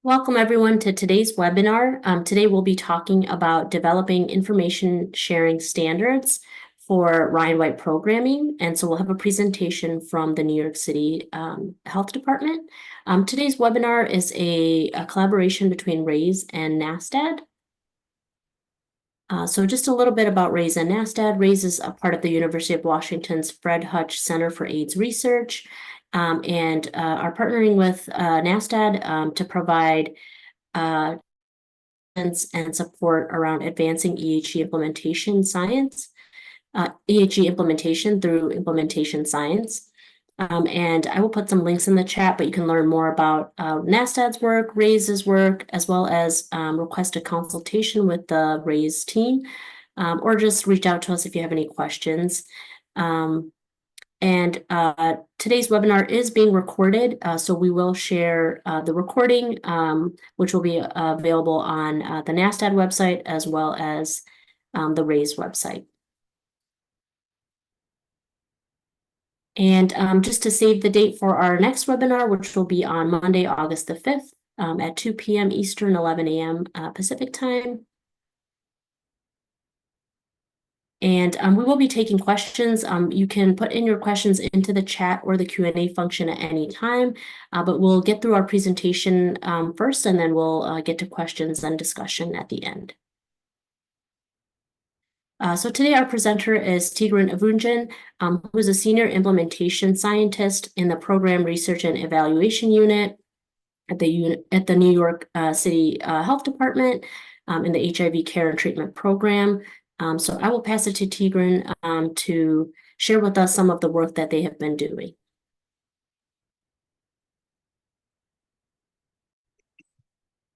Welcome everyone to today's webinar. Today we'll be talking about developing information sharing standards for Ryan White programming. And so we'll have a presentation from the New York City Health Department. Today's webinar is a collaboration between RAISE and NASTAD. So just a little bit about RAISE and NASTAD. RAISE is a part of the University of Washington's Fred Hutch Center for AIDS Research, and are partnering with NASTAD to provide and support around advancing EHG implementation science, EHG implementation through implementation science. And I will put some links in the chat, but you can learn more about NASTAD's work, RAISE's work, as well as request a consultation with the RAISE team, or just reach out to us if you have any questions. And today's webinar is being recorded, so we will share the recording, which will be available on the NASTAD website as well as the RAISE website. And just to save the date for our next webinar, which will be on Monday, August the 5th at 2 p.m. Eastern, 11 a.m. Pacific time. And we will be taking questions. You can put in your questions into the chat or the Q&A function at any time, but we'll get through our presentation first, and then we'll get to questions and discussion at the end. So today our presenter is Tigran Avoundjian, who is a senior implementation scientist in the Program Research and Evaluation Unit at the New York City Health Department in the HIV Care and Treatment Program. So I will pass it to Tigran to share with us some of the work that they have been doing.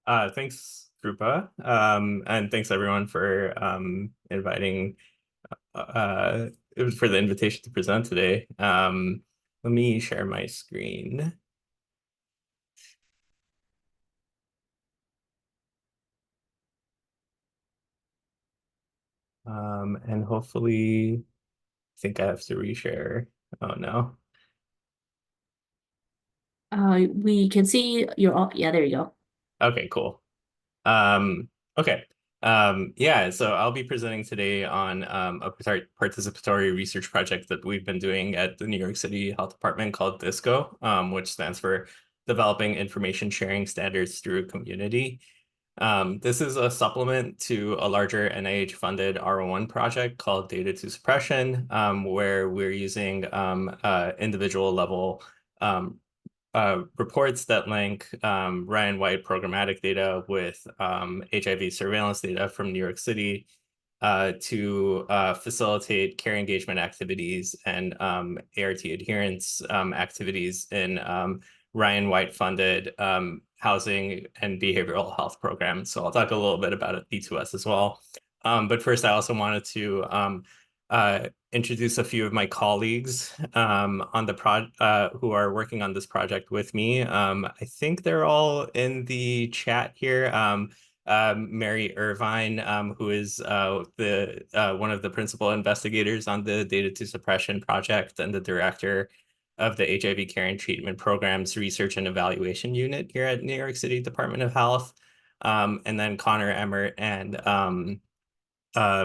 Thanks, Rupa, and thanks everyone for inviting for the invitation to present today. Let me share my screen. And hopefully, I think I have to reshare. Oh no. We can see you're all, yeah, there you go. Okay, cool. Okay. Yeah, so I'll be presenting today on a participatory research project that we've been doing at the New York City Health Department called DISCO, which stands for Developing Information Sharing Standards Through Community. This is a supplement to a larger NIH-funded R01 project called Data-to-Suppression, where we're using individual level reports that link Ryan White programmatic data with HIV surveillance data from New York City to facilitate care engagement activities and ART adherence activities in Ryan White funded housing and behavioral health programs. So I'll talk a little bit about D2S as well. But first, I also wanted to introduce a few of my colleagues on the who are working on this project with me. I think they're all in the chat here. Mary Irvine, who is one of the principal investigators on the Data-to-Suppression project and the director of the HIV Care and Treatment Programs Research and Evaluation Unit here at New York City Department of Health. And then Connor Emmert and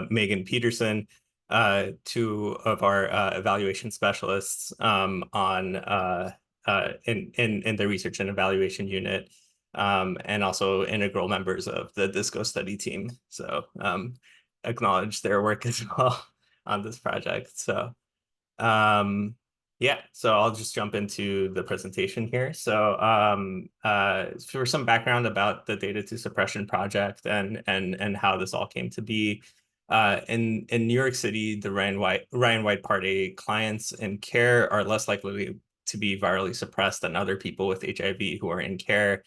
Megan Peterson, two of our evaluation specialists in the Research and Evaluation Unit, and also integral members of the DISCO study team. So acknowledge their work as well on this project. So yeah, so I'll just jump into the presentation here. So for some background about the Data-to-Suppression project and how this all came to be. In New York City, the Ryan White Part A clients in care are less likely to be virally suppressed than other people with HIV who are in care,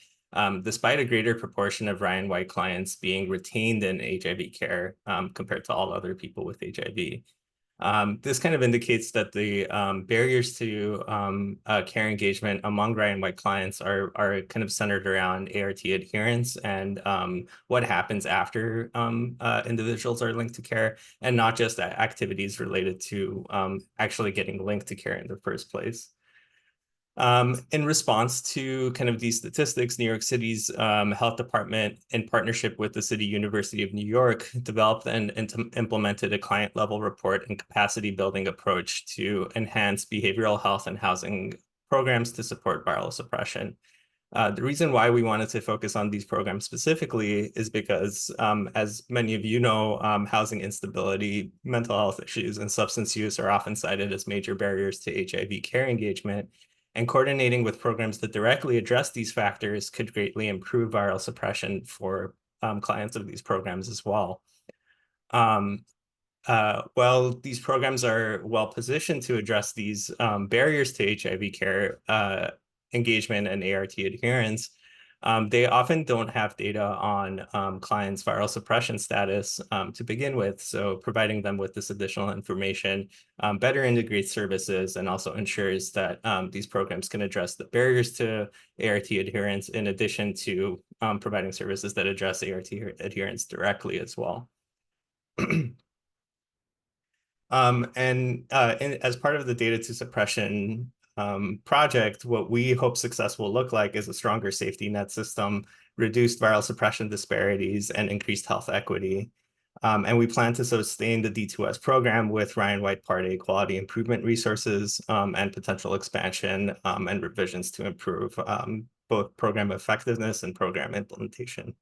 despite a greater proportion of Ryan White clients being retained in HIV care compared to all other people with HIV. This kind of indicates that the barriers to care engagement among Ryan White clients are kind of centered around ART adherence and what happens after individuals are linked to care, and not just activities related to actually getting linked to care in the first place. In response to kind of these statistics, New York City's health department, in partnership with the City University of New York, developed and implemented a client-level report and capacity building approach to enhance behavioral health and housing programs to support viral suppression. The reason why we wanted to focus on these programs specifically is because, as many of you know, housing instability, mental health issues, and substance use are often cited as major barriers to HIV care engagement. And coordinating with programs that directly address these factors could greatly improve viral suppression for clients of these programs as well. While these programs are well positioned to address these barriers to HIV care engagement and ART adherence, they often don't have data on clients' viral suppression status to begin with. So providing them with this additional information better integrates services and also ensures that these programs can address the barriers to ART adherence in addition to providing services that address ART adherence directly as well. As part of the Data-to-Suppression project, what we hope success will look like is a stronger safety net system, reduced viral suppression disparities, and increased health equity. And we plan to sustain the D2S program with Ryan White Part A quality improvement resources and potential expansion and revisions to improve both program effectiveness and program implementation.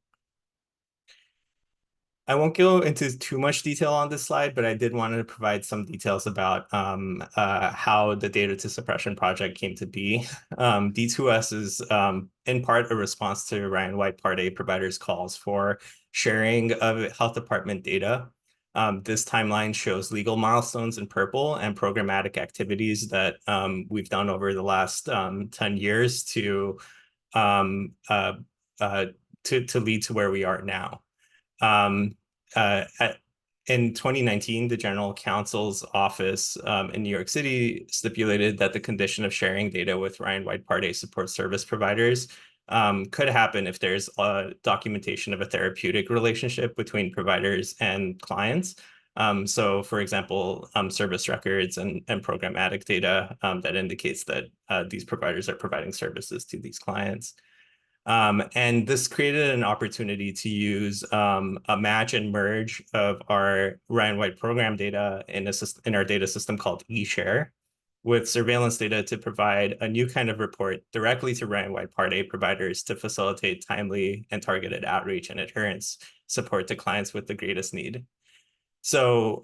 I won't go into too much detail on this slide, but I did want to provide some details about how the Data-to-Suppression project came to be. D2S is in part a response to Ryan White Part A providers' calls for sharing of health department data. This timeline shows legal milestones in purple and programmatic activities that we've done over the last 10 years to lead to where we are now. In 2019, the General Counsel's office in New York City stipulated that the condition of sharing data with Ryan White Part A support service providers could happen if there's a documentation of a therapeutic relationship between providers and clients. So, for example, service records and programmatic data that indicates that these providers are providing services to these clients. And this created an opportunity to use a match and merge of our Ryan White program data in our data system called eShare with surveillance data to provide a new kind of report directly to Ryan White Part A providers to facilitate timely and targeted outreach and adherence support to clients with the greatest need. So,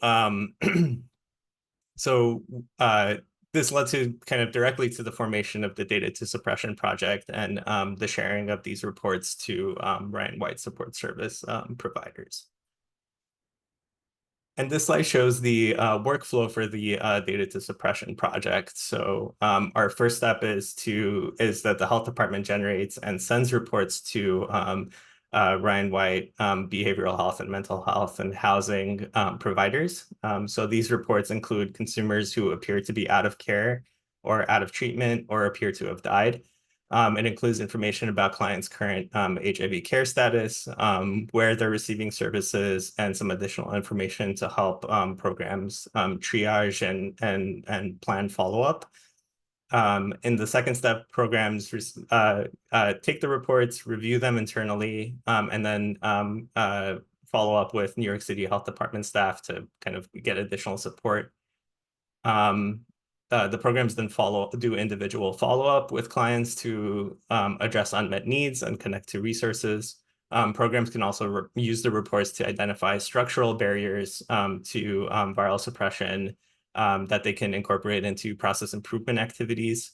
this led to kind of directly to the formation of the Data-to-Suppression project and the sharing of these reports to Ryan White support service providers. And this slide shows the workflow for the Data-to-Suppression project. So our first step is that the health department generates and sends reports to Ryan White behavioral health and mental health and housing providers. So these reports include consumers who appear to be out of care or out of treatment or appear to have died. It includes information about clients' current HIV care status, where they're receiving services, and some additional information to help programs triage and plan follow-up. In the second step, programs take the reports, review them internally, and then follow up with New York City Health Department staff to kind of get additional support. The programs then do individual follow-up with clients to address unmet needs and connect to resources. Programs can also use the reports to identify structural barriers to viral suppression that they can incorporate into process improvement activities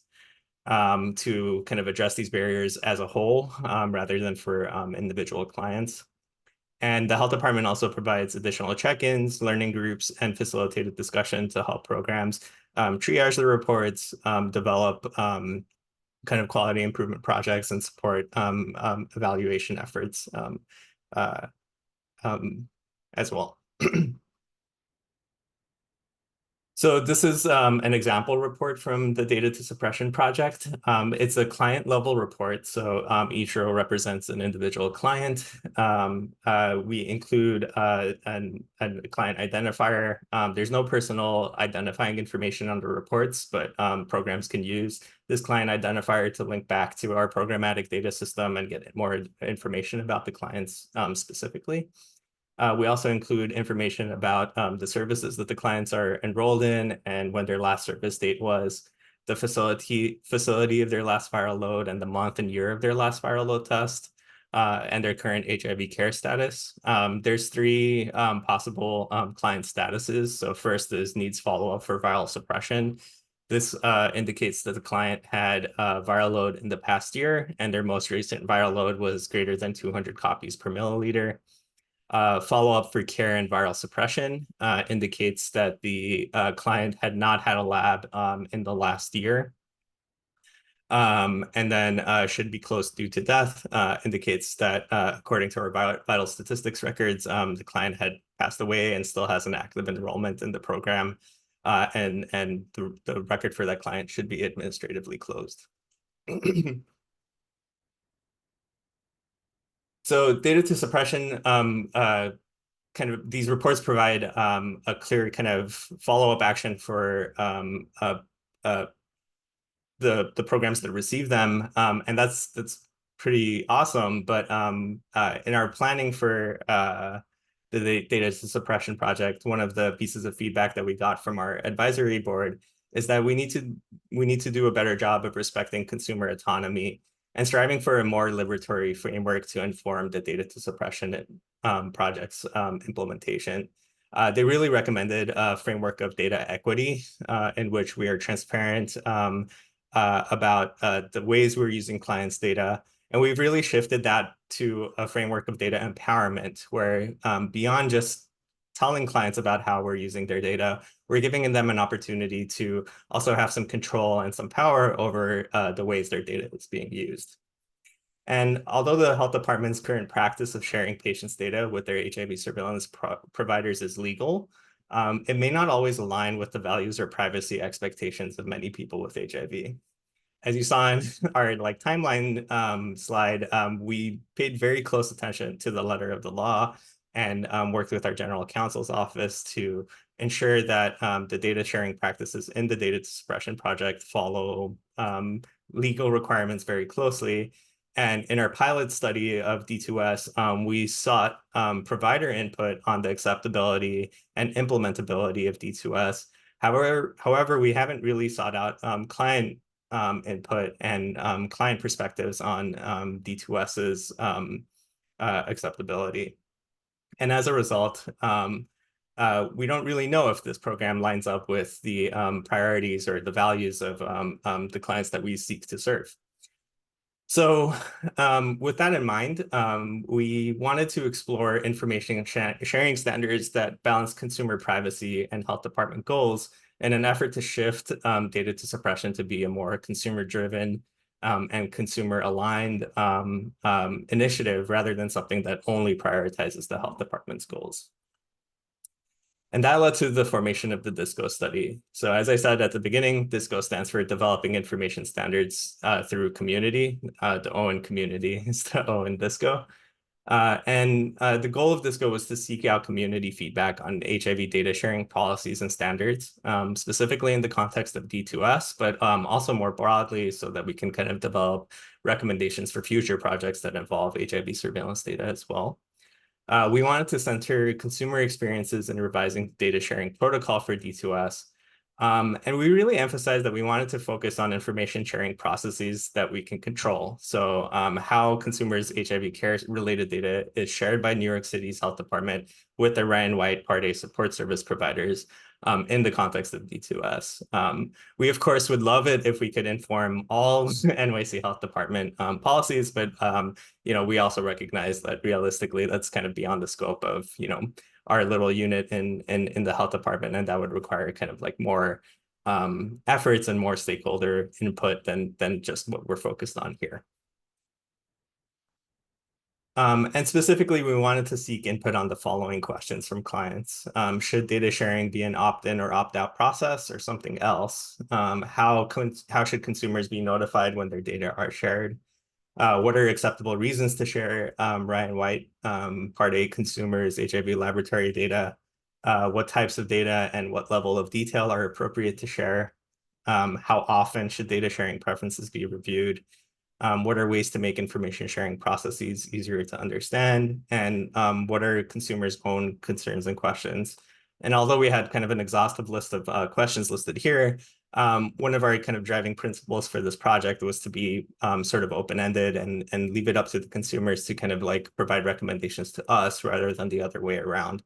to kind of address these barriers as a whole rather than for individual clients. And the health department also provides additional check-ins, learning groups, and facilitated discussion to help programs triage the reports, develop kind of quality improvement projects, and support evaluation efforts as well. So this is an example report from the Data-to-Suppression project. It's a client level report, so each row represents an individual client. We include a client identifier. There's no personal identifying information on the reports, but programs can use this client identifier to link back to our programmatic data system and get more information about the clients specifically. We also include information about the services that the clients are enrolled in and when their last service date was, the facility of their last viral load, and the month and year of their last viral load test, and their current HIV care status. There's three possible client statuses. So first is needs follow-up for viral suppression. This indicates that the client had a viral load in the past year, and their most recent viral load was greater than 200 copies per milliliter. Follow-up for care and viral suppression indicates that the client had not had a lab in the last year. And then should be close due to death indicates that according to our vital statistics records, the client had passed away and still has an active enrollment in the program. And the record for that client should be administratively closed. So Data-to-Suppression kind of these reports provide a clear kind of follow-up action for the programs that receive them, and that's pretty awesome. But in our planning for the Data-to-Suppression project, one of the pieces of feedback that we got from our advisory board is that we need to do a better job of respecting consumer autonomy and striving for a more liberatory framework to inform the Data-to-Suppression project's implementation. They really recommended a framework of data equity in which we are transparent about the ways we're using clients' data. And we've really shifted that to a framework of data empowerment, where beyond just telling clients about how we're using their data, we're giving them an opportunity to also have some control and some power over the ways their data is being used. And although the health department's current practice of sharing patients' data with their HIV surveillance providers is legal, it may not always align with the values or privacy expectations of many people with HIV. As you saw in our timeline slide, we paid very close attention to the letter of the law and worked with our general counsel's office to ensure that the data sharing practices in the Data-to-Suppression project follow legal requirements very closely. And in our pilot study of D2S, we sought provider input on the acceptability and implementability of D2S. However, we haven't really sought out client input and client perspectives on D2S's acceptability. And as a result, we don't really know if this program lines up with the priorities or the values of the clients that we seek to serve. So with that in mind, we wanted to explore information sharing standards that balance consumer privacy and health department goals in an effort to shift Data-to-Suppression to be a more consumer-driven and consumer-aligned initiative rather than something that only prioritizes the health department's goals. And that led to the formation of the DISCO study. So as I said at the beginning, DISCO stands for Developing Information Standards Through Community. The O in community is the O in DISCO. And the goal of DISCO was to seek out community feedback on HIV data sharing policies and standards, specifically in the context of D2S, but also more broadly so that we can kind of develop recommendations for future projects that involve HIV surveillance data as well. We wanted to center consumer experiences in revising data sharing protocol for D2S. And we really emphasized that we wanted to focus on information sharing processes that we can control. So how consumers' HIV care related data is shared by New York City's health department with the Ryan White Part A support service providers in the context of D2S. We, of course, would love it if we could inform all NYC Health Department policies, but we also recognize that realistically, that's kind of beyond the scope of our little unit in the health department, and that would require kind of like more efforts and more stakeholder input than just what we're focused on here. And specifically, we wanted to seek input on the following questions from clients. Should data sharing be an opt-in or opt-out process or something else? How should consumers be notified when their data are shared? What are acceptable reasons to share Ryan White Part A consumers HIV laboratory data? What types of data and what level of detail are appropriate to share? How often should data sharing preferences be reviewed? What are ways to make information sharing processes easier to understand? And what are consumers' own concerns and questions? And although we had kind of an exhaustive list of questions listed here, one of our kind of driving principles for this project was to be sort of open-ended and leave it up to the consumers to kind of like provide recommendations to us rather than the other way around.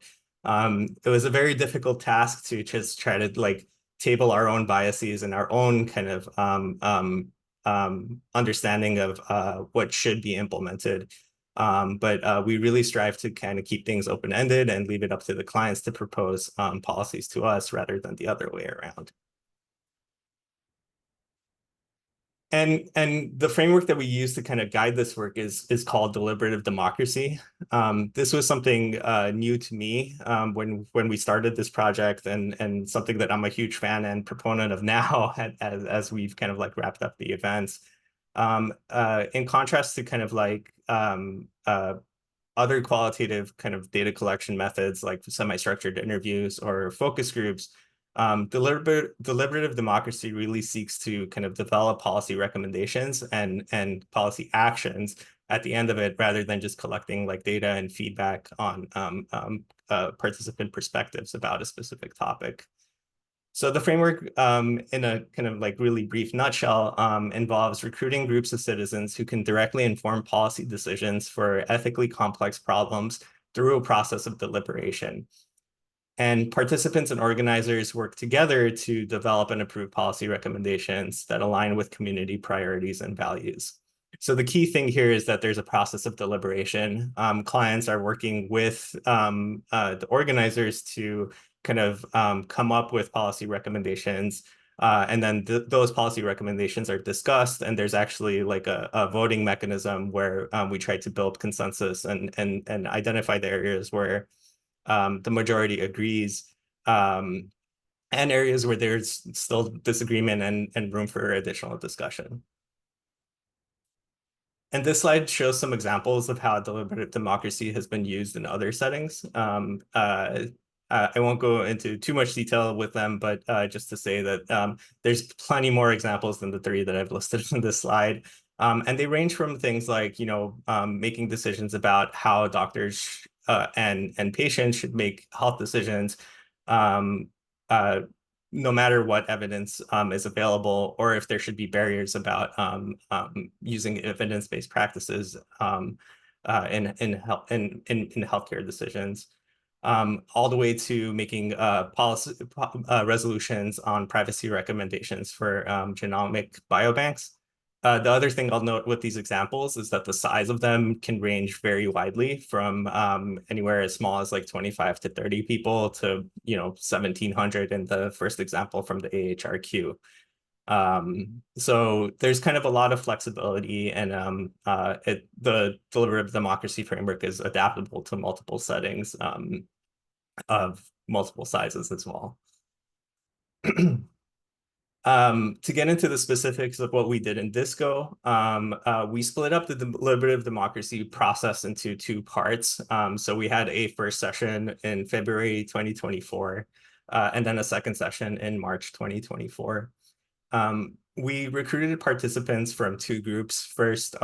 It was a very difficult task to just try to like table our own biases and our own kind of understanding of what should be implemented. But we really strive to kind of keep things open-ended and leave it up to the clients to propose policies to us rather than the other way around. And the framework that we use to kind of guide this work is called deliberative democracy. This was something new to me when we started this project, and something that I'm a huge fan and proponent of now as we've kind of like wrapped up the events. In contrast to kind of like other qualitative kind of data collection methods like semi-structured interviews or focus groups, deliberative democracy really seeks to kind of develop policy recommendations and policy actions at the end of it, rather than just collecting like data and feedback on participant perspectives about a specific topic. So the framework, in a kind of like really brief nutshell, involves recruiting groups of citizens who can directly inform policy decisions for ethically complex problems through a process of deliberation. And participants and organizers work together to develop and approve policy recommendations that align with community priorities and values. So the key thing here is that there's a process of deliberation. Clients are working with the organizers to kind of come up with policy recommendations. And then those policy recommendations are discussed, and there's actually like a voting mechanism where we try to build consensus and identify the areas where the majority agrees, and areas where there's still disagreement and room for additional discussion. And this slide shows some examples of how deliberative democracy has been used in other settings. I won't go into too much detail with them, but just to say that there's plenty more examples than the three that I've listed in this slide. And they range from things like, making decisions about how doctors and patients should make health decisions, no matter what evidence is available, or if there should be barriers about using evidence-based practices in healthcare decisions, all the way to making policy resolutions on privacy recommendations for genomic biobanks. The other thing I'll note with these examples is that the size of them can range very widely, from anywhere as small as like 25 to 30 people to 1,700 in the first example from the AHRQ. So there's kind of a lot of flexibility, and the deliberative democracy framework is adaptable to multiple settings of multiple sizes as well. To get into the specifics of what we did in DISCO, we split up the deliberative democracy process into two parts. So we had a first session in February 2024, and then a second session in March 2024. We recruited participants from two groups. First,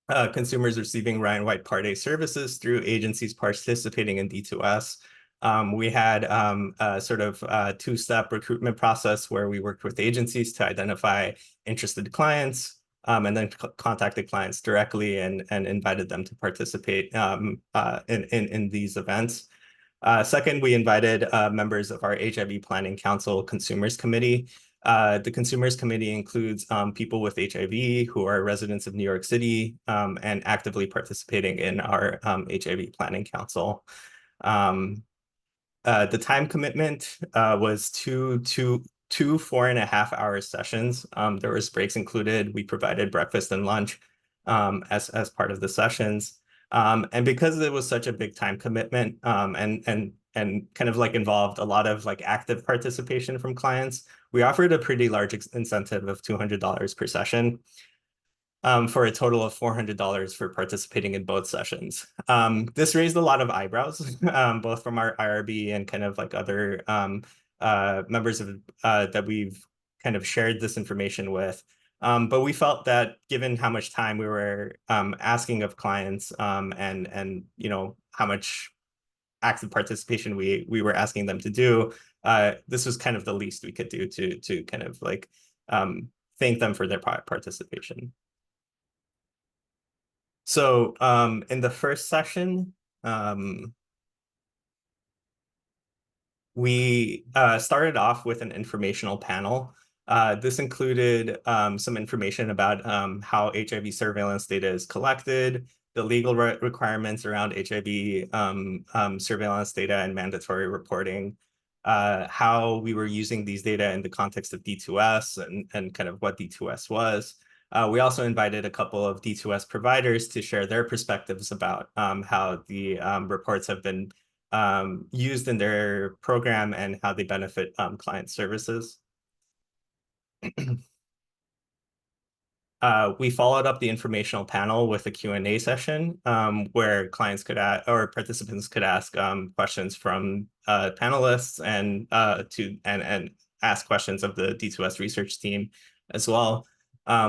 consumers receiving Ryan White Part A services through agencies participating in D2S. We had a sort of two-step recruitment process where we worked with agencies to identify interested clients, and then contacted clients directly and invited them to participate in these events. Second, we invited members of our HIV Planning Council Consumers Committee. The Consumers Committee includes people with HIV who are residents of New York City and actively participating in our HIV Planning Council. The time commitment was two 4.5-hour sessions. There was breaks included. We provided breakfast and lunch as part of the sessions. And because it was such a big time commitment, and kind of like involved a lot of like active participation from clients, we offered a pretty large incentive of $200 per session, for a total of $400 for participating in both sessions. This raised a lot of eyebrows, both from our IRB and kind of like other members of that we've kind of shared this information with. But we felt that given how much time we were asking of clients, and you know how much active participation we were asking them to do, this was kind of the least we could do to kind of like thank them for their participation. So in the first session, we started off with an informational panel. This included some information about how HIV surveillance data is collected, the legal requirements around HIV surveillance data and mandatory reporting, how we were using these data in the context of D2S and kind of what D2S was. We also invited a couple of D2S providers to share their perspectives about how the reports have been used in their program and how they benefit client services. We followed up the informational panel with a Q&A session where clients could or participants could ask questions from panelists and ask questions of the D2S research team as well.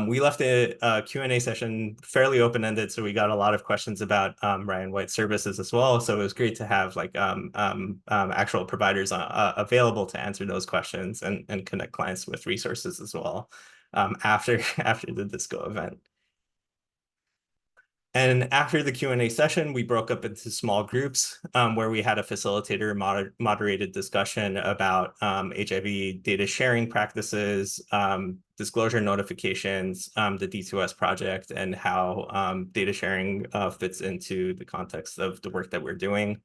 We left a Q&A session fairly open-ended, so we got a lot of questions about Ryan White services as well. So it was great to have like actual providers available to answer those questions and connect clients with resources as well after the Disco event. And after the Q&A session, we broke up into small groups where we had a facilitator moderated discussion about HIV data sharing practices, disclosure notifications, the D2S project, and how data sharing fits into the context of the work that we're doing.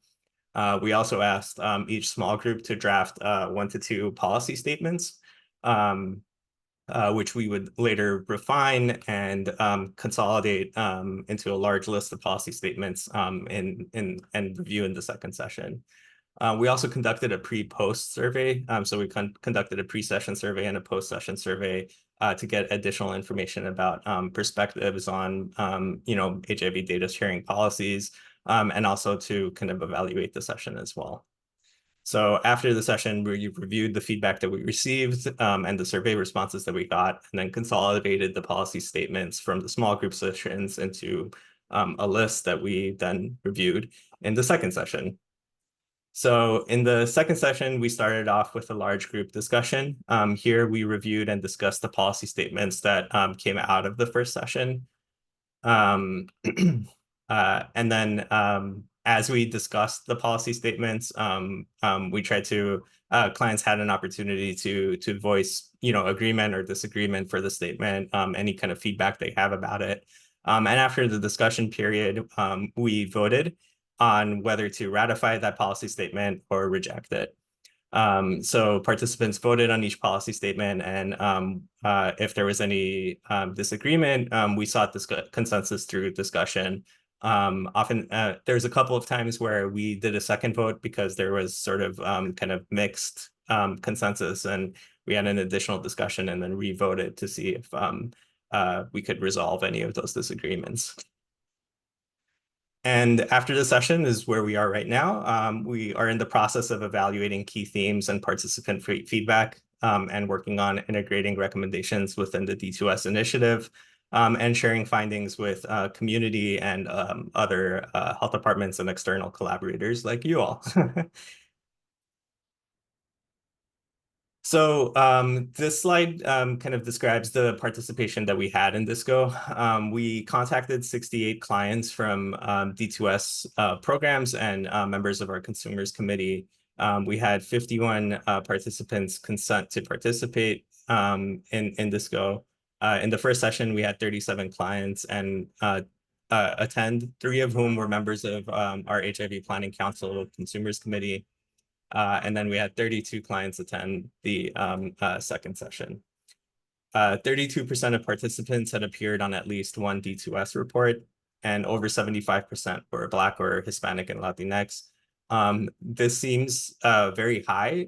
We also asked each small group to draft 1 to 2 policy statements, which we would later refine and consolidate into a large list of policy statements and review in the second session. We also conducted a pre-post survey. So we conducted a pre-session survey and a post-session survey to get additional information about perspectives on HIV data sharing policies, and also to kind of evaluate the session as well. So after the session, we reviewed the feedback that we received and the survey responses that we got, and then consolidated the policy statements from the small group sessions into a list that we then reviewed in the second session. So in the second session, we started off with a large group discussion. Here we reviewed and discussed the policy statements that came out of the first session. And then as we discussed the policy statements, we tried to, clients had an opportunity to voice, agreement or disagreement for the statement, any kind of feedback they have about it. And after the discussion period, we voted on whether to ratify that policy statement or reject it. So participants voted on each policy statement, and if there was any disagreement, we sought this consensus through discussion. Often there's a couple of times where we did a second vote because there was sort of kind of mixed consensus, and we had an additional discussion and then re-voted to see if we could resolve any of those disagreements. And after the session is where we are right now. We are in the process of evaluating key themes and participant feedback, and working on integrating recommendations within the D2S initiative, and sharing findings with community and other health departments and external collaborators like you all. So this slide kind of describes the participation that we had in Disco. We contacted 68 clients from D2S programs and members of our consumers committee. We had 51 participants consent to participate in Disco. In the first session, we had 37 clients and attend, 3 of whom were members of our HIV Planning Council Consumers Committee. And then we had 32 clients attend the second session. 32% of participants had appeared on at least one D2S report. and over 75% were Black or Hispanic and Latinx. This seems very high,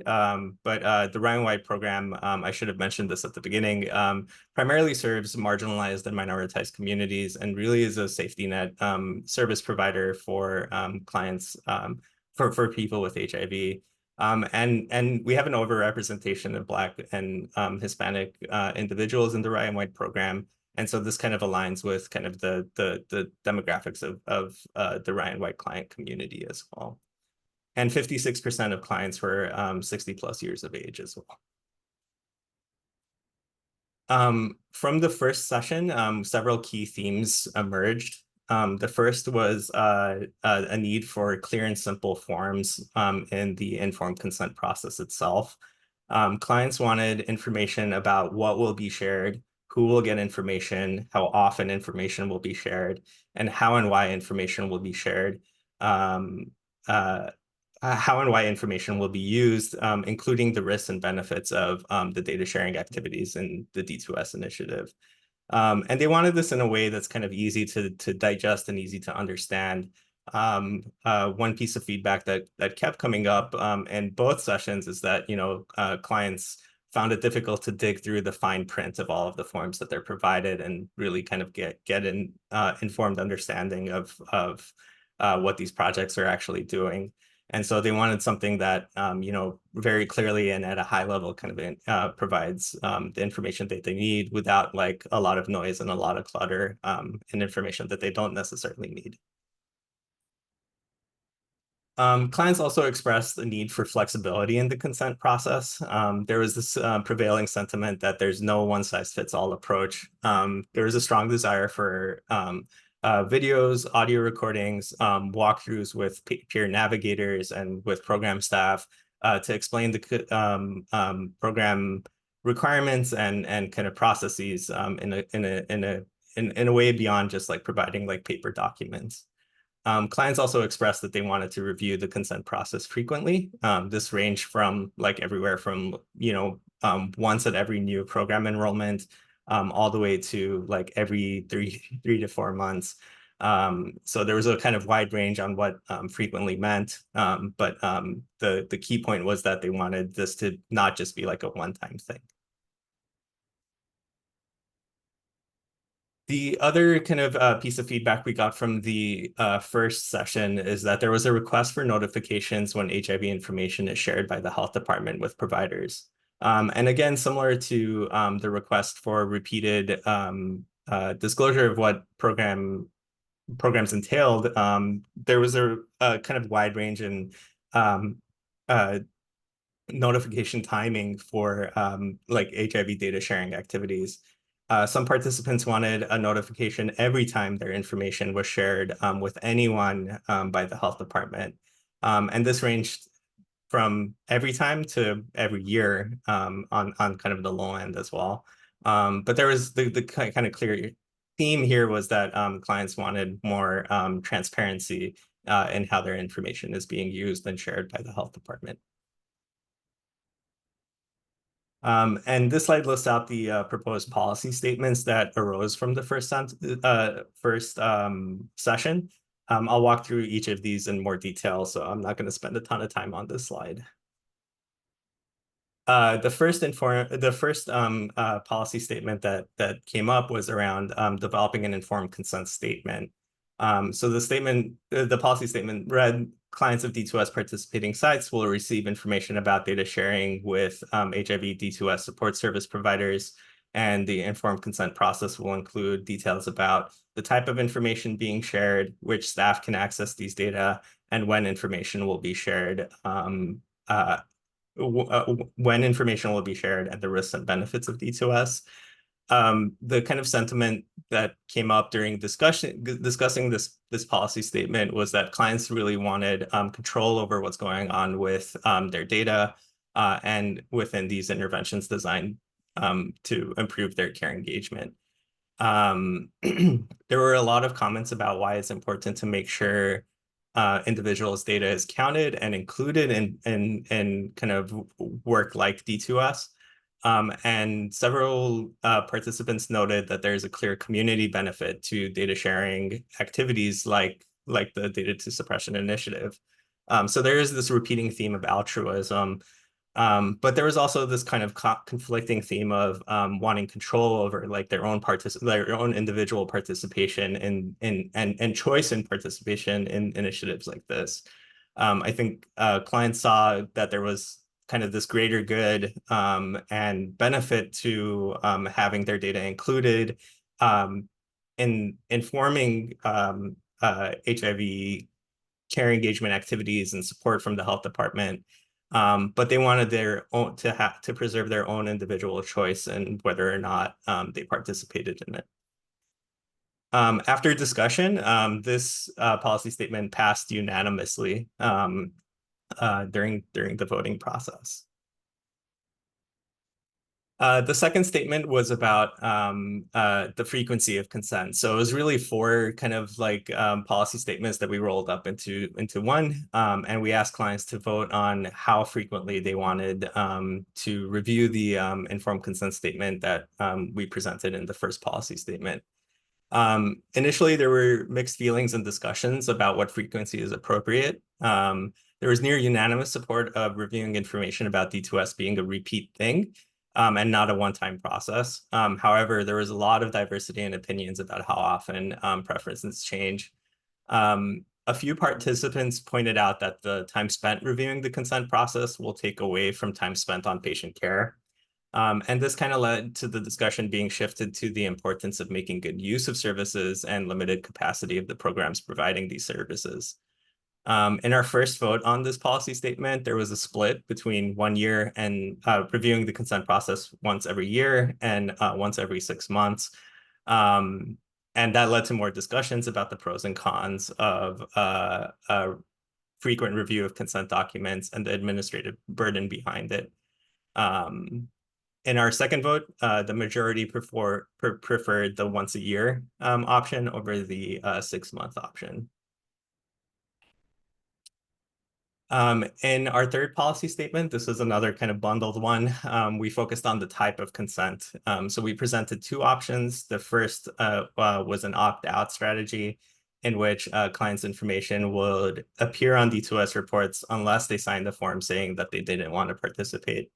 but the Ryan White program, I should have mentioned this at the beginning, primarily serves marginalized and minoritized communities and really is a safety net service provider for clients, for people with HIV. And we have an overrepresentation of Black and Hispanic individuals in the Ryan White program. And so this kind of aligns with kind of the demographics of the Ryan White client community as well. And 56% of clients were 60 plus years of age as well. From the first session, several key themes emerged. The first was a need for clear and simple forms in the informed consent process itself. Clients wanted information about what will be shared, who will get information, how often information will be shared, and how and why information will be shared. How and why information will be used, including the risks and benefits of the data sharing activities in the D2S initiative. And they wanted this in a way that's kind of easy to digest and easy to understand. One piece of feedback that kept coming up in both sessions is that, clients found it difficult to dig through the fine print of all of the forms that they're provided and really kind of get an informed understanding of what these projects are actually doing. And so they wanted something that, very clearly and at a high level kind of provides the information that they need without like a lot of noise and a lot of clutter and information that they don't necessarily need. Clients also expressed the need for flexibility in the consent process. There was this prevailing sentiment that there's no one-size-fits-all approach. There was a strong desire for videos, audio recordings, walkthroughs with peer navigators and with program staff to explain the program requirements and kind of processes in a way beyond just like providing like paper documents. Clients also expressed that they wanted to review the consent process frequently. This ranged from like everywhere from, once at every new program enrollment, all the way to like every three to 4 months. So there was a kind of wide range on what frequently meant. But the key point was that they wanted this to not just be like a one-time thing. The other kind of piece of feedback we got from the first session is that there was a request for notifications when HIV information is shared by the health department with providers. And again, similar to the request for repeated disclosure of what programs entailed, there was a kind of wide range in notification timing for like HIV data sharing activities. Some participants wanted a notification every time their information was shared with anyone by the health department. And this ranged from every time to every year on kind of the low end as well. But there was the kind of clear theme here was that clients wanted more transparency in how their information is being used and shared by the health department. And this slide lists out the proposed policy statements that arose from the first session. I'll walk through each of these in more detail, so I'm not going to spend a ton of time on this slide. The first policy statement that came up was around developing an informed consent statement. So the policy statement read, clients of D2S participating sites will receive information about data sharing with HIV D2S support service providers, and the informed consent process will include details about the type of information being shared, which staff can access these data, and when information will be shared, when information will be shared, and the risks and benefits of D2S. The kind of sentiment that came up during discussing this policy statement was that clients really wanted control over what's going on with their data and within these interventions designed to improve their care engagement. There were a lot of comments about why it's important to make sure individuals' data is counted and included in kind of work like D2S. And several participants noted that there's a clear community benefit to data sharing activities like the Data-to-Suppression initiative. So there is this repeating theme of altruism, but there was also this kind of conflicting theme of wanting control over like their own individual participation and choice in participation in initiatives like this. I think clients saw that there was kind of this greater good and benefit to having their data included in informing HIV care engagement activities and support from the health department. But they wanted their own to preserve their own individual choice and whether or not they participated in it. After discussion, this policy statement passed unanimously during the voting process. The second statement was about the frequency of consent. So it was really four kind of like policy statements that we rolled up into one, and we asked clients to vote on how frequently they wanted to review the informed consent statement that we presented in the first policy statement. Initially, there were mixed feelings and discussions about what frequency is appropriate. There was near unanimous support of reviewing information about D2S being a repeat thing and not a one-time process. However, there was a lot of diversity in opinions about how often preferences change. A few participants pointed out that the time spent reviewing the consent process will take away from time spent on patient care. And this kind of led to the discussion being shifted to the importance of making good use of services and limited capacity of the programs providing these services. In our first vote on this policy statement, there was a split between 1 year and reviewing the consent process once every year and once every 6 months. And that led to more discussions about the pros and cons of frequent review of consent documents and the administrative burden behind it. In our second vote, the majority preferred the once a year option over the 6-month option. In our third policy statement, this is another kind of bundled one. We focused on the type of consent. So we presented two options. The first was an opt-out strategy in which clients' information would appear on D2S reports unless they signed a form saying that they didn't want to participate.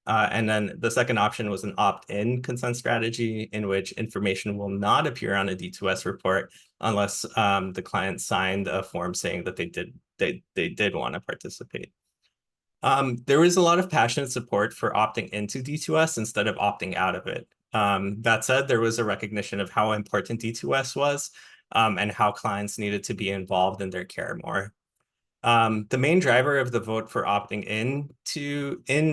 And then the second option was an opt-in consent strategy in which information will not appear on a D2S report unless the client signed a form saying that they did want to participate. There was a lot of passionate support for opting into D2S instead of opting out of it. That said, there was a recognition of how important D2S was and how clients needed to be involved in their care more. The main driver of the vote for opting in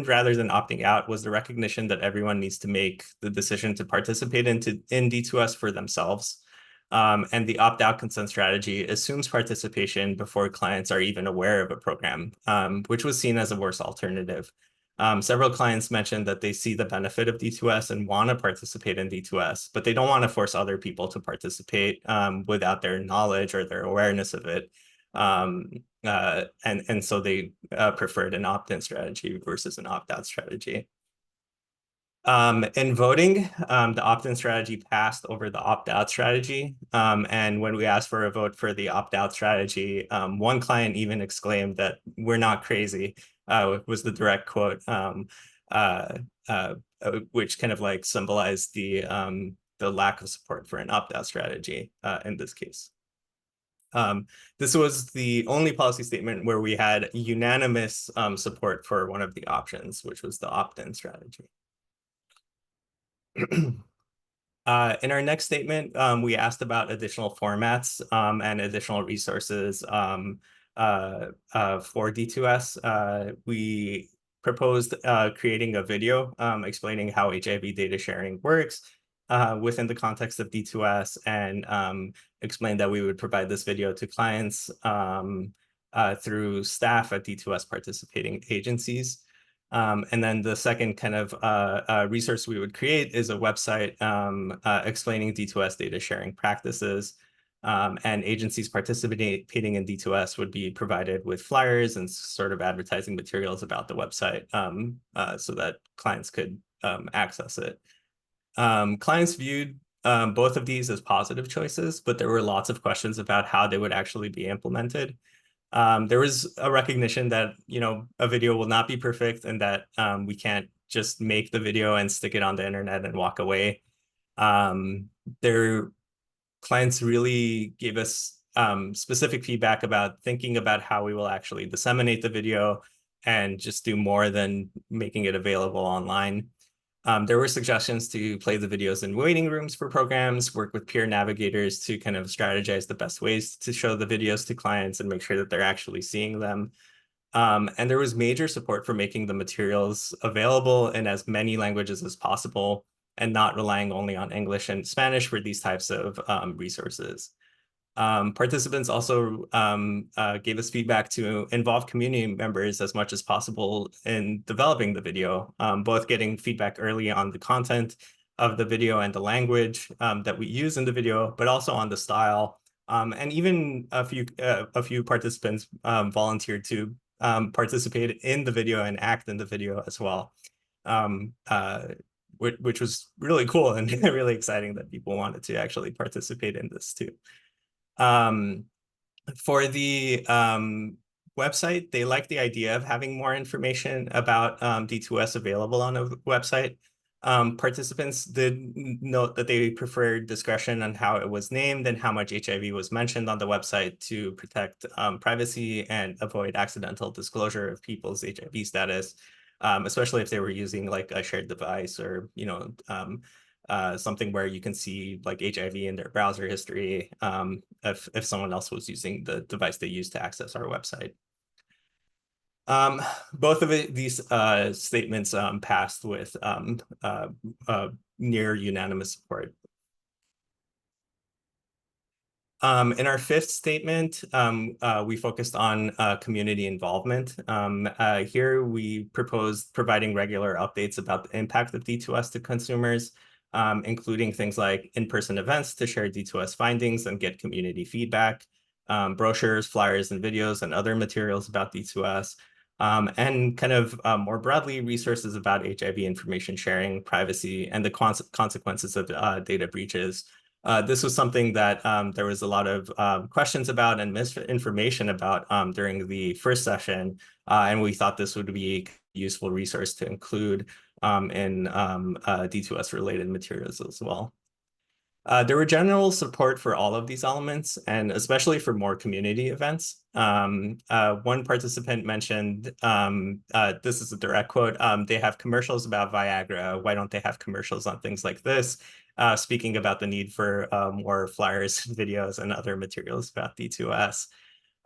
rather than opting out was the recognition that everyone needs to make the decision to participate in D2S for themselves. And the opt-out consent strategy assumes participation before clients are even aware of a program, which was seen as a worse alternative. Several clients mentioned that they see the benefit of D2S and want to participate in D2S, but they don't want to force other people to participate without their knowledge or their awareness of it. And so they preferred an opt-in strategy versus an opt-out strategy. In voting, the opt-in strategy passed over the opt-out strategy. And when we asked for a vote for the opt-out strategy, one client even exclaimed that we're not crazy, was the direct quote, which kind of like symbolized the lack of support for an opt-out strategy in this case. This was the only policy statement where we had unanimous support for one of the options, which was the opt-in strategy. In our next statement, we asked about additional formats and additional resources for D2S. We proposed creating a video explaining how HIV data sharing works within the context of D2S, and explained that we would provide this video to clients through staff at D2S participating agencies. And then the second kind of resource we would create is a website explaining D2S data sharing practices. And agencies participating in D2S would be provided with flyers and sort of advertising materials about the website so that clients could access it. Clients viewed both of these as positive choices, but there were lots of questions about how they would actually be implemented. There was a recognition that, a video will not be perfect and that we can't just make the video and stick it on the internet and walk away. Their clients really gave us specific feedback about thinking about how we will actually disseminate the video and just do more than making it available online. There were suggestions to play the videos in waiting rooms for programs, work with peer navigators to kind of strategize the best ways to show the videos to clients and make sure that they're actually seeing them. And there was major support for making the materials available in as many languages as possible and not relying only on English and Spanish for these types of resources. Participants also gave us feedback to involve community members as much as possible in developing the video, both getting feedback early on the content of the video and the language that we use in the video, but also on the style. And even a few participants volunteered to participate in the video and act in the video as well, which was really cool and really exciting that people wanted to actually participate in this too. For the website, they like the idea of having more information about D2S available on a website. Participants did note that they preferred discretion on how it was named and how much HIV was mentioned on the website to protect privacy and avoid accidental disclosure of people's HIV status, especially if they were using like a shared device or, something where you can see like HIV in their browser history if someone else was using the device they used to access our website. Both of these statements passed with near unanimous support. In our fifth statement, we focused on community involvement. Here we proposed providing regular updates about the impact of D2S to consumers, including things like in-person events to share D2S findings and get community feedback, brochures, flyers, and videos, and other materials about D2S, and kind of more broadly, resources about HIV information sharing, privacy, and the consequences of data breaches. This was something that there was a lot of questions about and misinformation about during the first session, and we thought this would be a useful resource to include in D2S related materials as well. There were general support for all of these elements, and especially for more community events. One participant mentioned, this is a direct quote, they have commercials about Viagra. Why don't they have commercials on things like this? Speaking about the need for more flyers, videos, and other materials about D2S.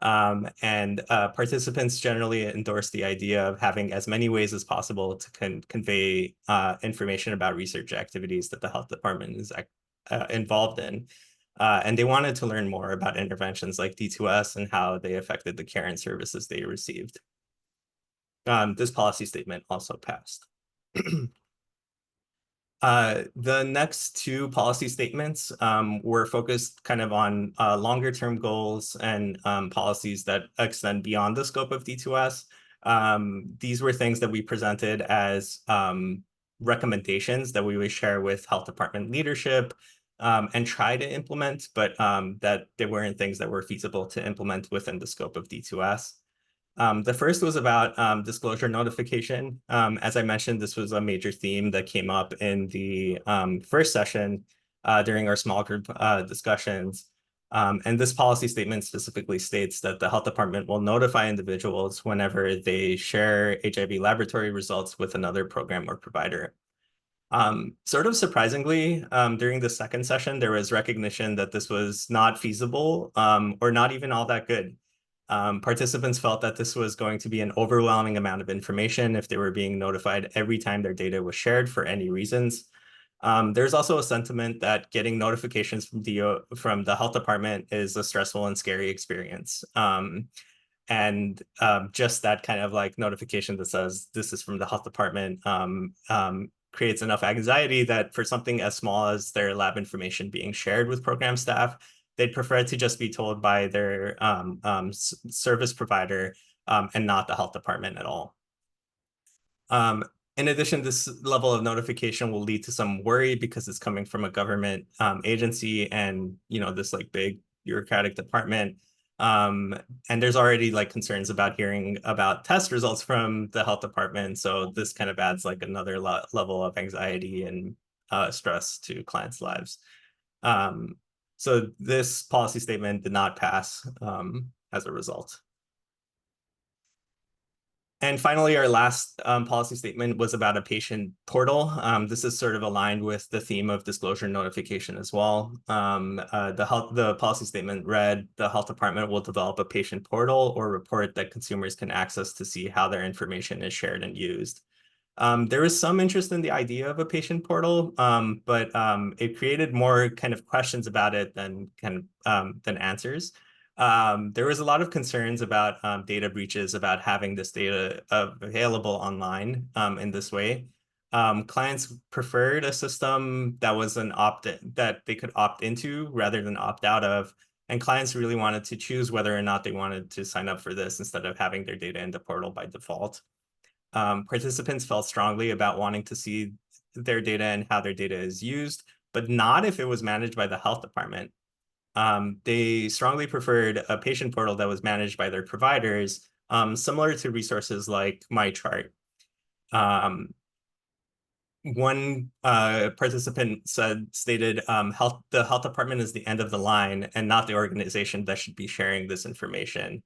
And participants generally endorse the idea of having as many ways as possible to convey information about research activities that the health department is involved in. And they wanted to learn more about interventions like D2S and how they affected the care and services they received. This policy statement also passed. The next two policy statements were focused kind of on longer term goals and policies that extend beyond the scope of D2S. These were things that we presented as recommendations that we would share with health department leadership and try to implement, but that they weren't things that were feasible to implement within the scope of D2S. The first was about disclosure notification. As I mentioned, this was a major theme that came up in the first session during our small group discussions. And this policy statement specifically states that the health department will notify individuals whenever they share HIV laboratory results with another program or provider. Sort of surprisingly, during the second session, there was recognition that this was not feasible or not even all that good. Participants felt that this was going to be an overwhelming amount of information if they were being notified every time their data was shared for any reasons. There's also a sentiment that getting notifications from the health department is a stressful and scary experience. And just that kind of like notification that says this is from the health department creates enough anxiety that for something as small as their lab information being shared with program staff, they'd prefer to just be told by their service provider and not the health department at all. In addition, this level of notification will lead to some worry because it's coming from a government agency and, this like big bureaucratic department. And there's already like concerns about hearing about test results from the health department. So this kind of adds like another level of anxiety and stress to clients' lives. So this policy statement did not pass as a result. And finally, our last policy statement was about a patient portal. This is sort of aligned with the theme of disclosure notification as well. The policy statement read, the health department will develop a patient portal or report that consumers can access to see how their information is shared and used. There was some interest in the idea of a patient portal, but it created more kind of questions about it than than answers. There was a lot of concerns about data breaches, about having this data available online in this way. Clients preferred a system that was that they could opt into rather than opt out of. And clients really wanted to choose whether or not they wanted to sign up for this instead of having their data in the portal by default. Participants felt strongly about wanting to see their data and how their data is used, but not if it was managed by the health department. They strongly preferred a patient portal that was managed by their providers, similar to resources like MyChart. One participant stated, the health department is the end of the line and not the organization that should be sharing this information.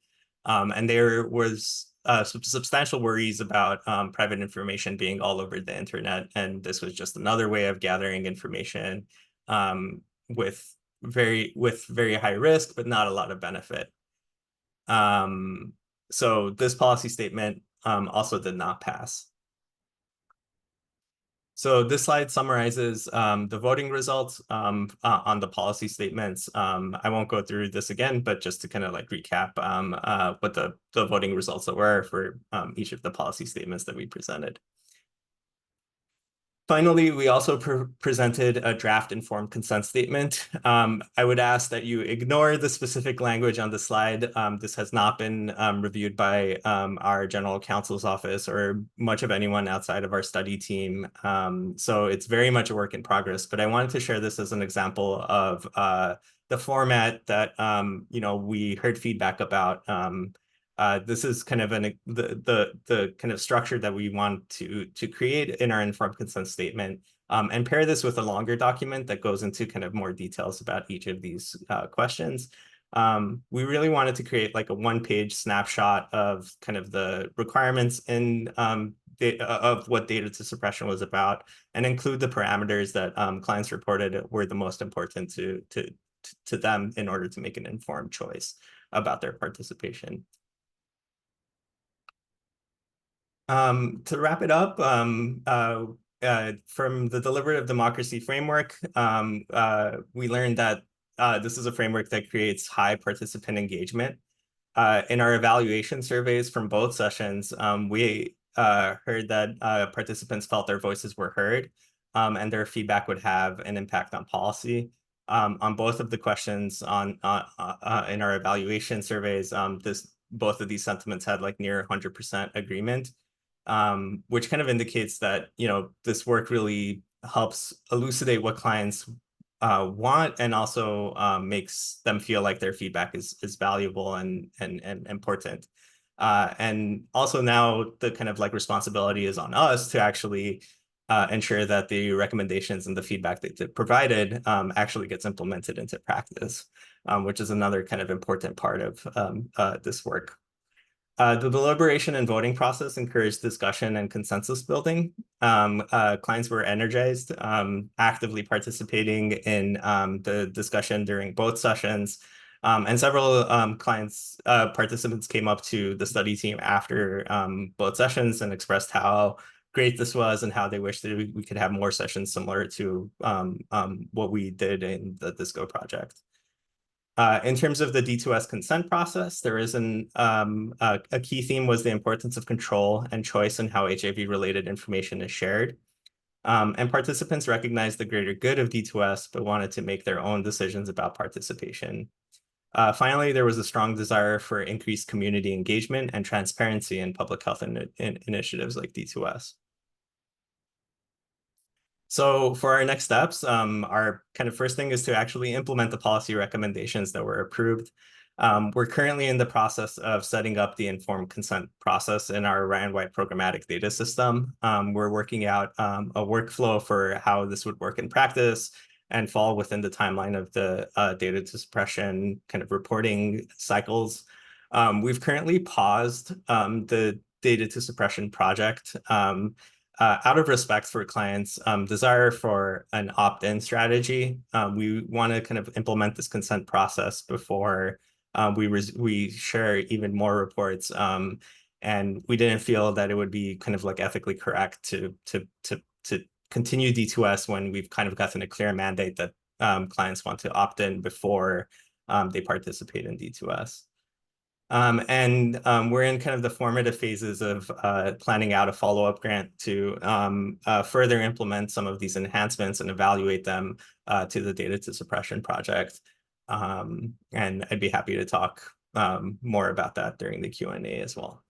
And there was substantial worries about private information being all over the internet. And this was just another way of gathering information with very high risk, but not a lot of benefit. So this policy statement also did not pass. So this slide summarizes the voting results on the policy statements. I won't go through this again, but just to kind of like recap what the voting results were for each of the policy statements that we presented. Finally, we also presented a draft informed consent statement. I would ask that you ignore the specific language on the slide. This has not been reviewed by our general counsel's office or much of anyone outside of our study team. So it's very much a work in progress, but I wanted to share this as an example of the format that we heard feedback about. This is kind of the kind of structure that we want to create in our informed consent statement, and pair this with a longer document that goes into kind of more details about each of these questions. We really wanted to create like a one-page snapshot of kind of the requirements in of what data-to-suppression was about, and include the parameters that clients reported were the most important to them in order to make an informed choice about their participation. To wrap it up, from the deliberative democracy framework, we learned that this is a framework that creates high participant engagement. In our evaluation surveys from both sessions, we heard that participants felt their voices were heard, and their feedback would have an impact on policy. On both of the questions in our evaluation surveys, both of these sentiments had like near 100% agreement. Which kind of indicates that, this work really helps elucidate what clients want, and also makes them feel like their feedback is valuable and important. And also now the kind of like responsibility is on us to actually ensure that the recommendations and the feedback that they provided actually gets implemented into practice, which is another kind of important part of this work. The deliberation and voting process encouraged discussion and consensus building. Clients were energized, actively participating in the discussion during both sessions. And several participants came up to the study team after both sessions and expressed how great this was and how they wish that we could have more sessions similar to what we did in the DISCO project. In terms of the D2S consent process, there is a key theme was the importance of control and choice in how HIV-related information is shared. And participants recognized the greater good of D2S, but wanted to make their own decisions about participation. Finally, there was a strong desire for increased community engagement and transparency in public health initiatives like D2S. So for our next steps, our kind of first thing is to actually implement the policy recommendations that were approved. We're currently in the process of setting up the informed consent process in our Ryan White programmatic data system. We're working out a workflow for how this would work in practice and fall within the timeline of the data-to-suppression kind of reporting cycles. We've currently paused the data-to-suppression project out of respect for clients' desire for an opt-in strategy. We want to kind of implement this consent process before we share even more reports, and we didn't feel that it would be kind of like ethically correct to continue D2S when we've kind of gotten a clear mandate that clients want to opt in before they participate in D2S. We're in kind of the formative phases of planning out a follow-up grant to further implement some of these enhancements and evaluate them to the Data-to-Suppression project. And I'd be happy to talk more about that during the Q&A as well.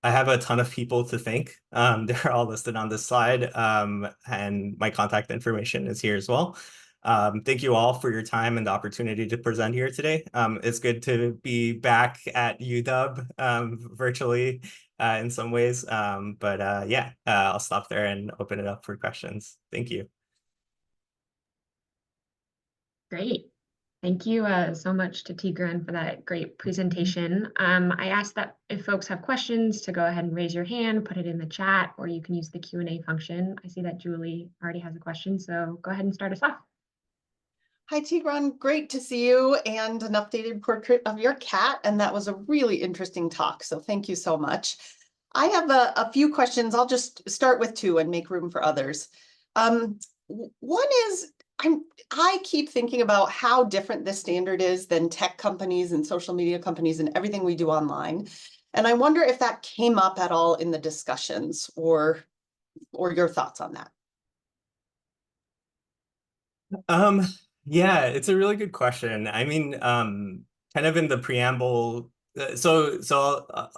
I have a ton of people to thank. They're all listed on this slide, and my contact information is here as well. Thank you all for your time and the opportunity to present here today. It's good to be back at UW virtually in some ways, but yeah, I'll stop there and open it up for questions. Thank you. Great. Thank you so much to Tigran for that great presentation. I asked that if folks have questions to go ahead and raise your hand, put it in the chat, or you can use the Q&A function. I see that Julie already has a question, so go ahead and start us off. Hi, Tigran. Great to see you and an updated portrait of your cat. And that was a really interesting talk. So thank you so much. I have a few questions. I'll just start with two and make room for others. One is, I keep thinking about how different this standard is than tech companies and social media companies and everything we do online. And I wonder if that came up at all in the discussions or your thoughts on that. Yeah, it's a really good question. I mean, kind of in the preamble, so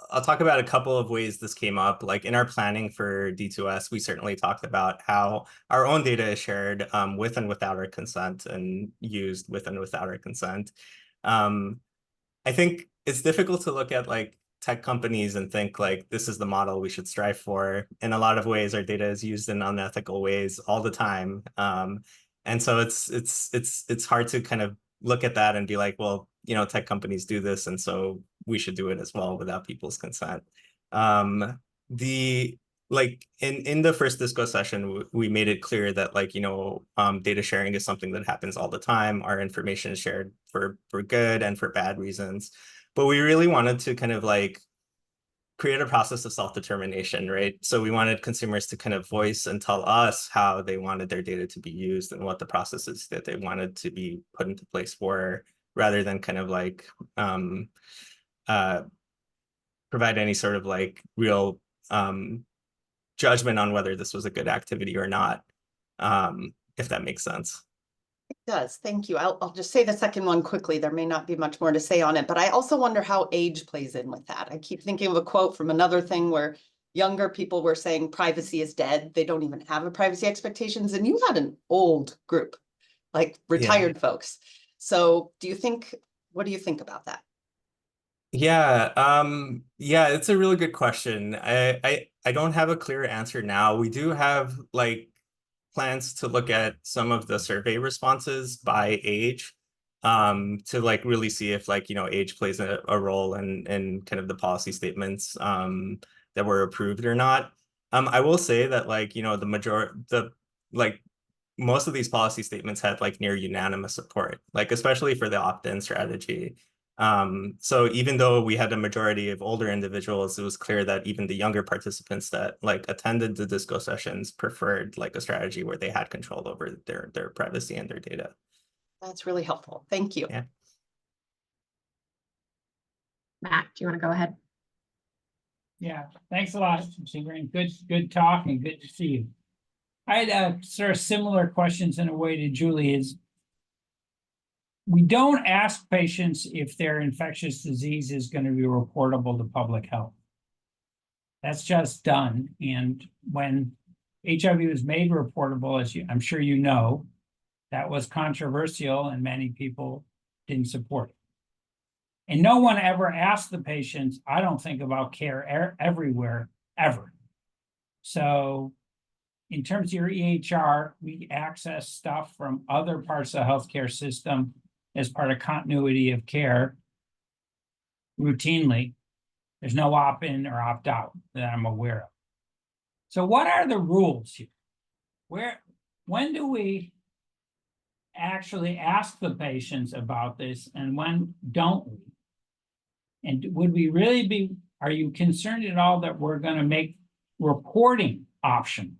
I'll talk about a couple of ways this came up. Like in our planning for D2S, we certainly talked about how our own data is shared with and without our consent and used with and without our consent. I think it's difficult to look at like tech companies and think like this is the model we should strive for. In a lot of ways, our data is used in unethical ways all the time. And so it's hard to kind of look at that and be like, well, you know, tech companies do this, and so we should do it as well without people's consent. Like in the first disco session, we made it clear that like, you know, data sharing is something that happens all the time. Our information is shared for good and for bad reasons. But we really wanted to kind of like create a process of self-determination, right? So we wanted consumers to kind of voice and tell us how they wanted their data to be used and what the processes that they wanted to be put into place were, rather than kind of like provide any sort of like real judgment on whether this was a good activity or not, if that makes sense. It does. Thank you. I'll just say the second one quickly. There may not be much more to say on it, but I also wonder how age plays in with that. I keep thinking of a quote from another thing where younger people were saying privacy is dead. They don't even have a privacy expectations. And you had an old group, like retired folks. So what do you think about that? Yeah, yeah, it's a really good question. I don't have a clear answer now. We do have like plans to look at some of the survey responses by age, to like really see if like, you know, age plays a role in kind of the policy statements that were approved or not. I will say that like, you know, most of these policy statements had like near unanimous support, like especially for the opt-in strategy. So even though we had a majority of older individuals, it was clear that even the younger participants that like attended the disco sessions preferred like a strategy where they had control over their privacy and their data. That's really helpful. Thank you. Yeah. Matt, do you want to go ahead? Yeah, thanks a lot, Tigran. Good talk and good to see you. I had sort of similar questions in a way to Julie. We don't ask patients if their infectious disease is going to be reportable to public health. That's just done. And when HIV was made reportable, as I'm sure you know. That was controversial and many people didn't support it. And no one ever asked the patients, I don't think, about care everywhere, ever. So in terms of your EHR, we access stuff from other parts of the healthcare system as part of continuity of care routinely. There's no opt-in or opt-out that I'm aware of. So what are the rules here? When do we actually ask the patients about this and when don't we? And would we really are you concerned at all that we're going to make reporting optional?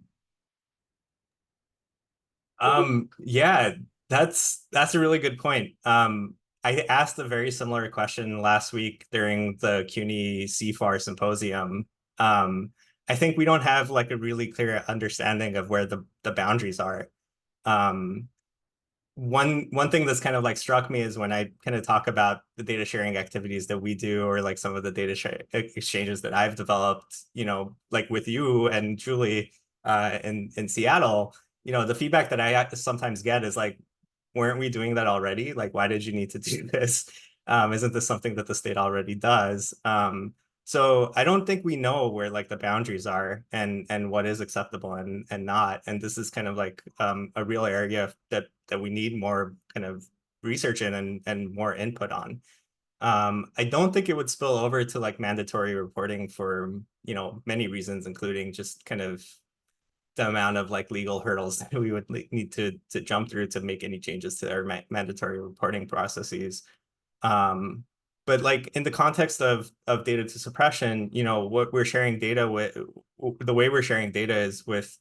Yeah, that's a really good point. I asked a very similar question last week during the CUNY CFAR symposium. I think we don't have like a really clear understanding of where the boundaries are. One thing that's kind of like struck me is when I kind of talk about the data sharing activities that we do, or like some of the data exchanges that I've developed, like with you and Julie in Seattle, the feedback that I sometimes get is like, weren't we doing that already? Like, why did you need to do this? Isn't this something that the state already does? So I don't think we know where like the boundaries are and what is acceptable and not. And this is kind of like a real area that we need more kind of research in and more input on. I don't think it would spill over to like mandatory reporting for, many reasons, including just kind of the amount of like legal hurdles that we would need to jump through to make any changes to our mandatory reporting processes. But like in the context of data-to-suppression, what we're sharing data with, the way we're sharing data is with,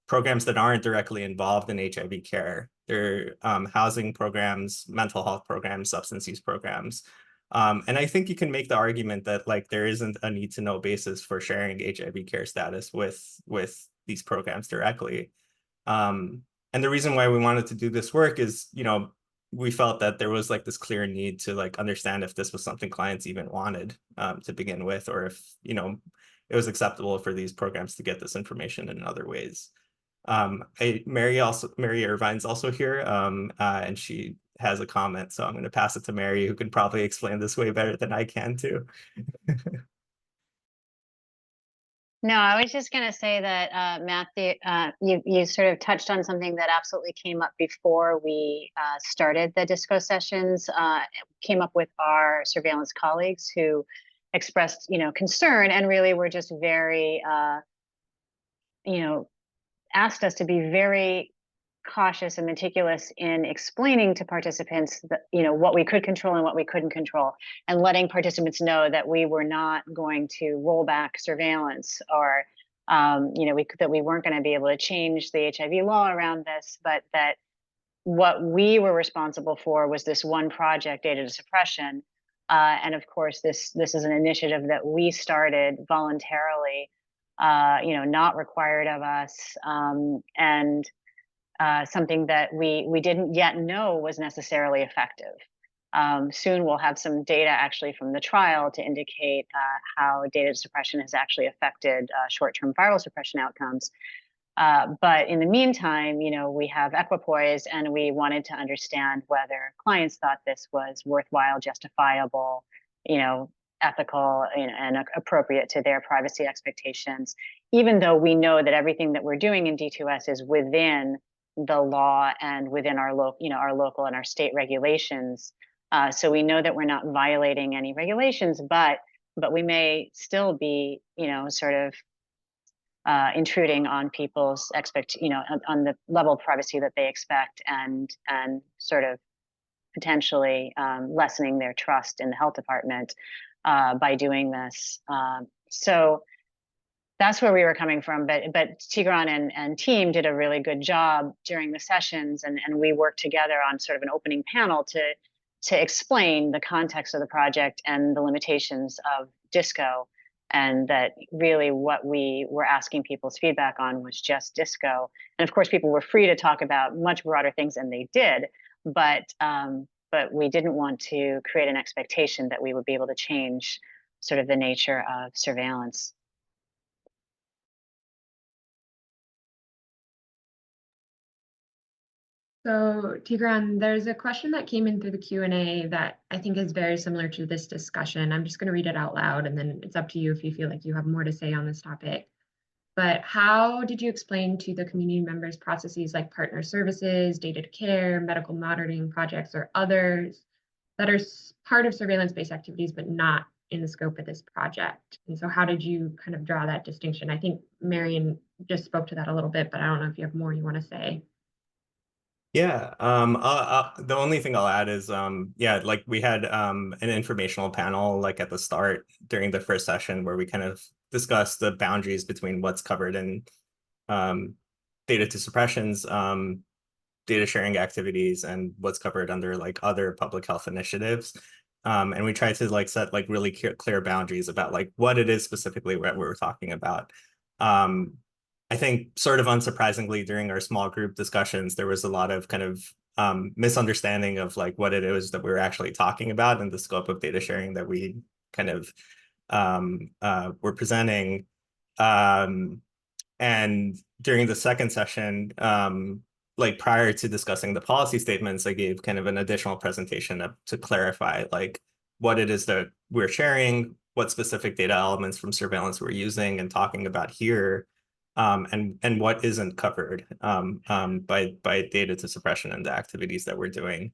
programs that aren't directly involved in HIV care. They're housing programs, mental health programs, substance use programs. And I think you can make the argument that like there isn't a need to know basis for sharing HIV care status with these programs directly. And the reason why we wanted to do this work is, we felt that there was like this clear need to like understand if this was something clients even wanted to begin with, or if, it was acceptable for these programs to get this information in other ways. Mary Irvine's also here, and she has a comment, so I'm going to pass it to Mary, who can probably explain this way better than I can too. No, I was just going to say that, Matthew, you sort of touched on something that absolutely came up before we started the disco sessions. Came up with our surveillance colleagues who expressed, concern, and really were just very, asked us to be very cautious and meticulous in explaining to participants that, what we could control and what we couldn't control, and letting participants know that we were not going to roll back surveillance, or that we weren't going to be able to change the HIV law around this, but that what we were responsible for was this one project, Data-to-Suppression. And of course, this is an initiative that we started voluntarily, not required of us, and something that we didn't yet know was necessarily effective. Soon we'll have some data actually from the trial to indicate how data suppression has actually affected short-term viral suppression outcomes. But in the meantime, we have equipoise, and we wanted to understand whether clients thought this was worthwhile, justifiable, ethical, and appropriate to their privacy expectations, even though we know that everything that we're doing in D2S is within the law and within our local and our state regulations. So we know that we're not violating any regulations, but we may still be, sort of intruding on people's on the level of privacy that they expect, and sort of potentially lessening their trust in the health department by doing this. So that's where we were coming from, but Tigran and team did a really good job during the sessions, and we worked together on sort of an opening panel to explain the context of the project and the limitations of DISCO, and that really what we were asking people's feedback on was just DISCO. And of course, people were free to talk about much broader things, and they did, but we didn't want to create an expectation that we would be able to change sort of the nature of surveillance. So Tigran, there's a question that came in through the Q&A that I think is very similar to this discussion. I'm just going to read it out loud, and then it's up to you if you feel like you have more to say on this topic. But how did you explain to the community members processes like partner services, data to care, medical monitoring projects, or others that are part of surveillance-based activities, but not in the scope of this project? And so how did you kind of draw that distinction? I think Marion just spoke to that a little bit, but I don't know if you have more you want to say. Yeah, the only thing I'll add is, yeah, like we had an informational panel like at the start during the first session where we kind of discussed the boundaries between what's covered in Data-to-Suppression's data sharing activities and what's covered under like other public health initiatives. And we tried to like set like really clear boundaries about like what it is specifically what we're talking about. I think sort of unsurprisingly during our small group discussions, there was a lot of kind of misunderstanding of like what it is that we were actually talking about and the scope of data sharing that we kind of were presenting. And during the second session, like prior to discussing the policy statements, I gave kind of an additional presentation to clarify like what it is that we're sharing, what specific data elements from surveillance we're using and talking about here, and what isn't covered by data to suppression and the activities that we're doing.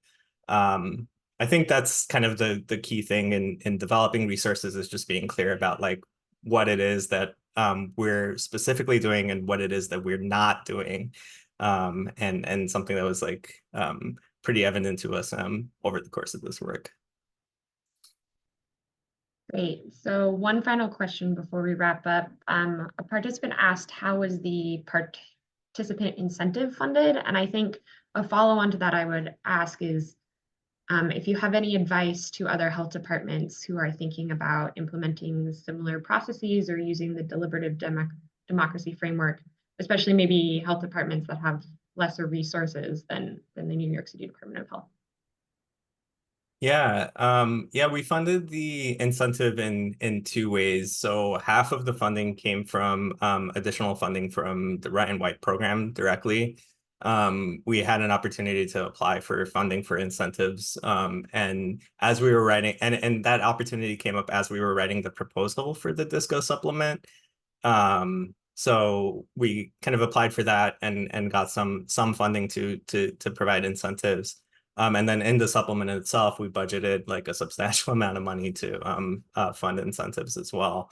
I think that's kind of the key thing in developing resources is just being clear about like what it is that we're specifically doing and what it is that we're not doing. And something that was like pretty evident to us over the course of this work. Great. So one final question before we wrap up. A participant asked, how is the participant incentive funded? And I think a follow-on to that I would ask is, if you have any advice to other health departments who are thinking about implementing similar processes or using the deliberative democracy framework, especially maybe health departments that have lesser resources than the New York City Department of Health. Yeah, yeah, we funded the incentive in two ways. So half of the funding came from additional funding from the Ryan White program directly. We had an opportunity to apply for funding for incentives, and as we were writing, and that opportunity came up as we were writing the proposal for the DISCO supplement. So we kind of applied for that and got some funding to provide incentives. And then in the supplement itself, we budgeted like a substantial amount of money to fund incentives as well.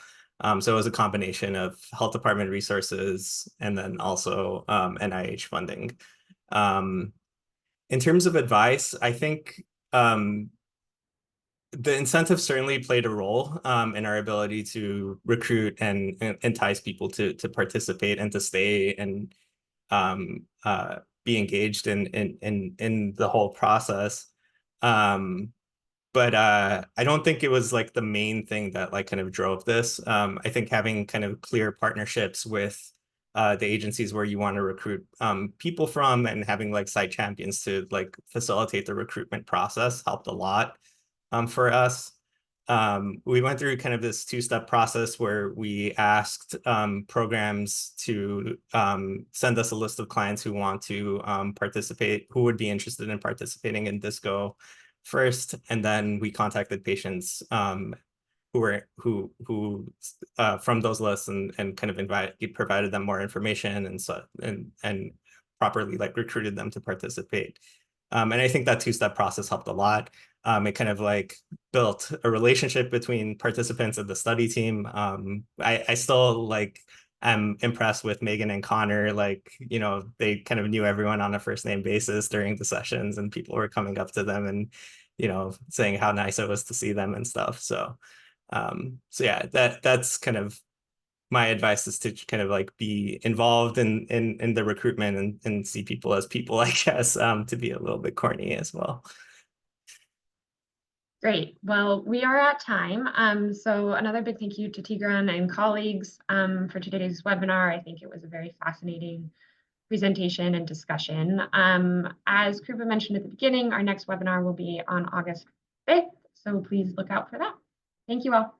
So it was a combination of health department resources and then also NIH funding. In terms of advice, I think the incentive certainly played a role in our ability to recruit and entice people to participate and to stay and be engaged in the whole process. But I don't think it was like the main thing that like kind of drove this. I think having kind of clear partnerships with the agencies where you want to recruit people from and having like site champions to like facilitate the recruitment process helped a lot for us. We went through kind of this two-step process where we asked programs to send us a list of clients who want to participate, who would be interested in participating in DISCO first, and then we contacted patients who from those lists and kind of provided them more information and properly like recruited them to participate. And I think that two-step process helped a lot. It kind of like built a relationship between participants of the study team. I still like am impressed with Megan and Connor. Like, you know, they kind of knew everyone on a first name basis during the sessions, and people were coming up to them and, you know, saying how nice it was to see them and stuff. So yeah, that's kind of my advice, is to kind of like be involved in the recruitment and see people as people, I guess, to be a little bit corny as well. Great. Well, we are at time. So another big thank you to Tigran and colleagues for today's webinar. I think it was a very fascinating presentation and discussion. As Krupa mentioned at the beginning, our next webinar will be on August 5th. So please look out for that. Thank you all.